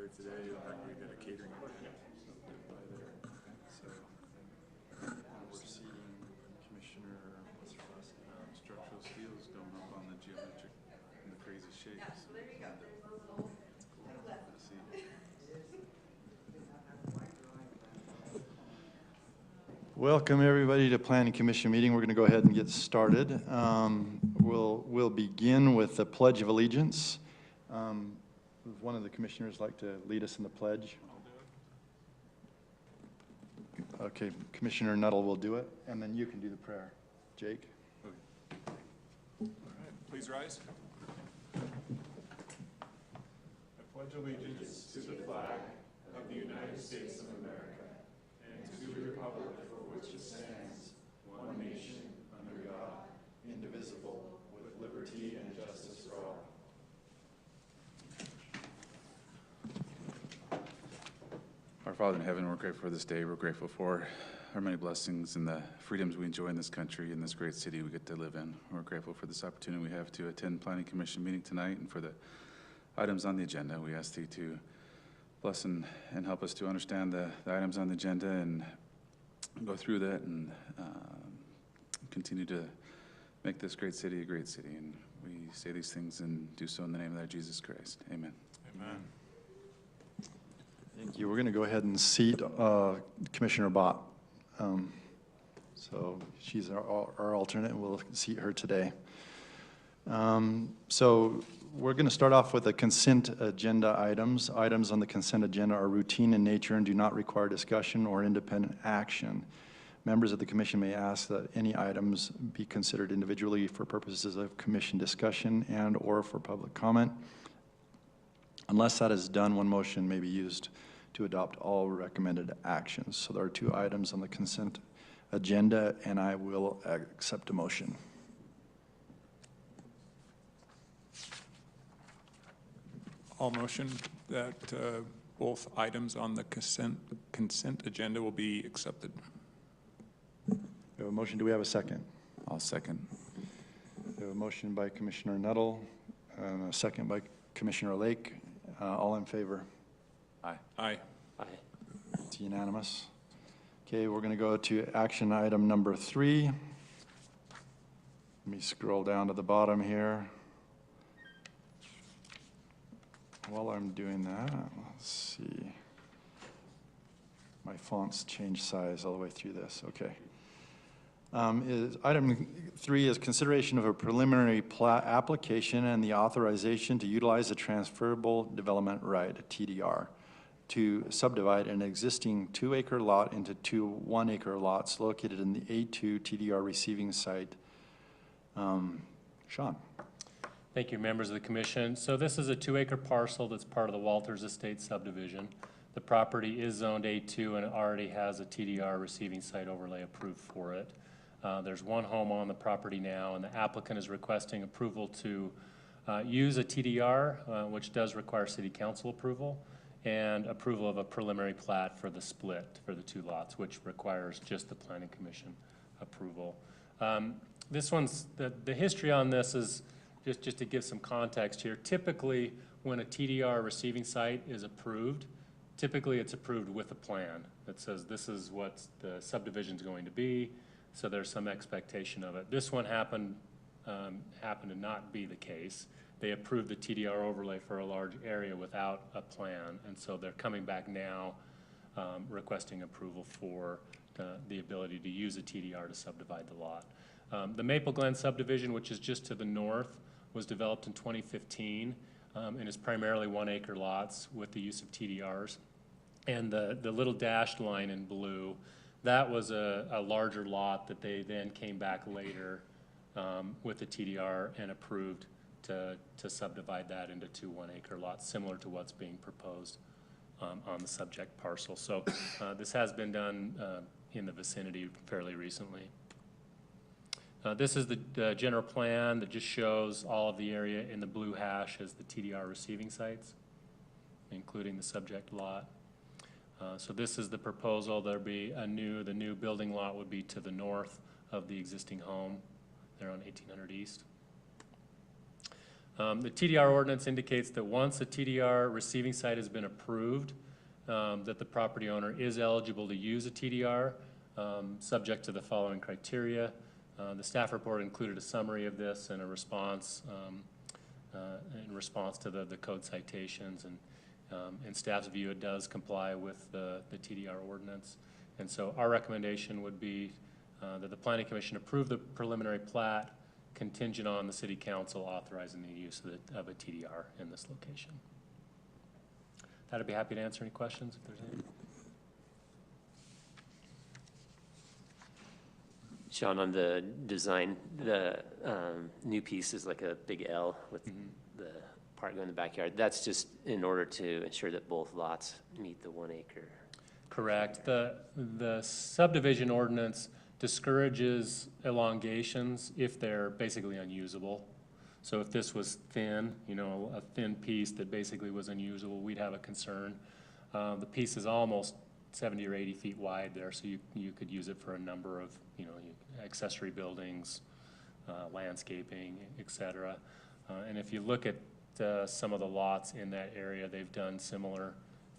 there today. We got a catering event by there. So we're seeing Commissioner, what's her last name? Structural Steels going up on the geometric and the crazy shapes. Yeah, so there you go. There's those little to see. Welcome everybody to Planning Commission meeting. We're going to go ahead and get started. We'll begin with the Pledge of Allegiance. Would one of the commissioners like to lead us in the pledge? Okay, Commissioner Nuttall will do it, and then you can do the prayer. Jake? Okay. All right, please rise. I pledge allegiance to the flag of the United States of America and to the republic for which it stands, one nation, under God, indivisible, with liberty and justice for all. Our Father in heaven, we're grateful for this day. We're grateful for our many blessings and the freedoms we enjoy in this country, in this great city we get to live in. We're grateful for this opportunity we have to attend Planning Commission meeting tonight and for the items on the agenda. We ask Thee to bless and help us to understand the items on the agenda and go through that and continue to make this great city a great city. And we say these things and do so in the name of Thy Jesus Christ. Amen. Amen. Thank you. We're going to go ahead and seat Commissioner Bott. So she's our alternate, and we'll seat her today. So we're going to start off with the consent agenda items. Items on the consent agenda are routine in nature and do not require discussion or independent action. Members of the commission may ask that any items be considered individually for purposes of commission discussion and or for public comment. Unless that is done, one motion may be used to adopt all recommended actions. So there are two items on the consent agenda, and I will accept a motion. I'll motion that both items on the consent agenda will be accepted. We have a motion. Do we have a second? I'll second. We have a motion by Commissioner Nuttall and a second by Commissioner Lake. All in favor? Aye. Aye. Aye. It's unanimous. Okay, we're going to go to action item number 3. Let me scroll down to the bottom here. While I'm doing that, let's see. My fonts change size all the way through this. Okay. Item 3 is consideration of a preliminary plat application and the authorization to utilize the transferable development right, TDR, to subdivide an existing 2-acre lot into 2 1-acre lots located in the A2 TDR receiving site. Sean. Thank you, members of the commission. So this is a 2-acre parcel that's part of the Walters Estate subdivision. The property is zoned A2 and it already has a TDR receiving site overlay approved for it. There's one home on the property now, and the applicant is requesting approval to use a TDR, which does require city council approval, and approval of a preliminary plat for the split for the 2 lots, which requires just the planning commission approval. This one's, the history on this is, just to give some context here, typically when a TDR receiving site is approved, typically it's approved with a plan that says this is what the subdivision's going to be, so there's some expectation of it. This one happened to not be the case. They approved the TDR overlay for a large area without a plan, and so they're coming back now requesting approval for the ability to use a TDR to subdivide the lot. The Maple Glen subdivision, which is just to the north, was developed in 2015 and is primarily 1-acre lots with the use of TDRs. And the little dashed line in blue, that was a larger lot that they then came back later with the TDR and approved to subdivide that into 2 1-acre lots, similar to what's being proposed on the subject parcel. So this has been done in the vicinity fairly recently. This is the general plan that just shows all of the area in the blue hash as the TDR receiving sites, including the subject lot. So this is the proposal. There'll be the new building lot would be to the north of the existing home there on 1800 East. The TDR ordinance indicates that once a TDR receiving site has been approved, that the property owner is eligible to use a TDR, subject to the following criteria. The staff report included a summary of this and a response, in response to the code citations. And in staff's view, it does comply with the TDR ordinance. And so our recommendation would be that the Planning Commission approve the preliminary plat contingent on the City Council authorizing the use of a TDR in this location. I'd be happy to answer any questions if there's any. Sean, on the design, the new piece is like a big L with the part going in the backyard. That's just in order to ensure that both lots meet the 1 acre. Correct. The subdivision ordinance discourages elongations if they're basically unusable. So if this was thin, a thin piece that basically was unusable, we'd have a concern. The piece is almost 70 or 80 feet wide there, so you could use it for a number of, accessory buildings, landscaping, et cetera. And if you look at some of the lots in that area, they've done similar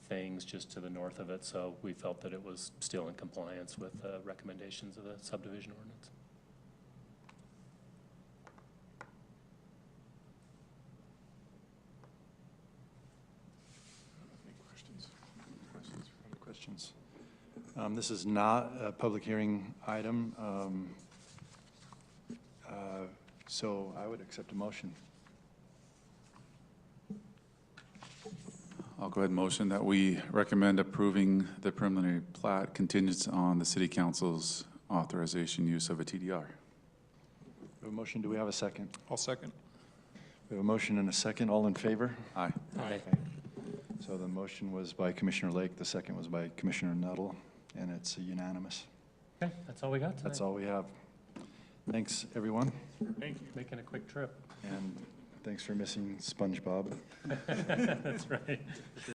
things just to the north of it, so we felt that it was still in compliance with the recommendations of the subdivision ordinance. Questions? This is not a public hearing item, so I would accept a motion. I'll go ahead and motion that we recommend approving the preliminary plat contingent on the City Council's authorization use of a TDR. We have a motion. Do we have a second? I'll second. We have a motion and a second. All in favor? Aye. Aye. So the motion was by Commissioner Lake, the second was by Commissioner Nuttall, and it's unanimous. Okay, that's all we got tonight. That's all we have. Thanks, everyone, Thank you. Making a quick trip. and thanks for missing SpongeBob. That's right.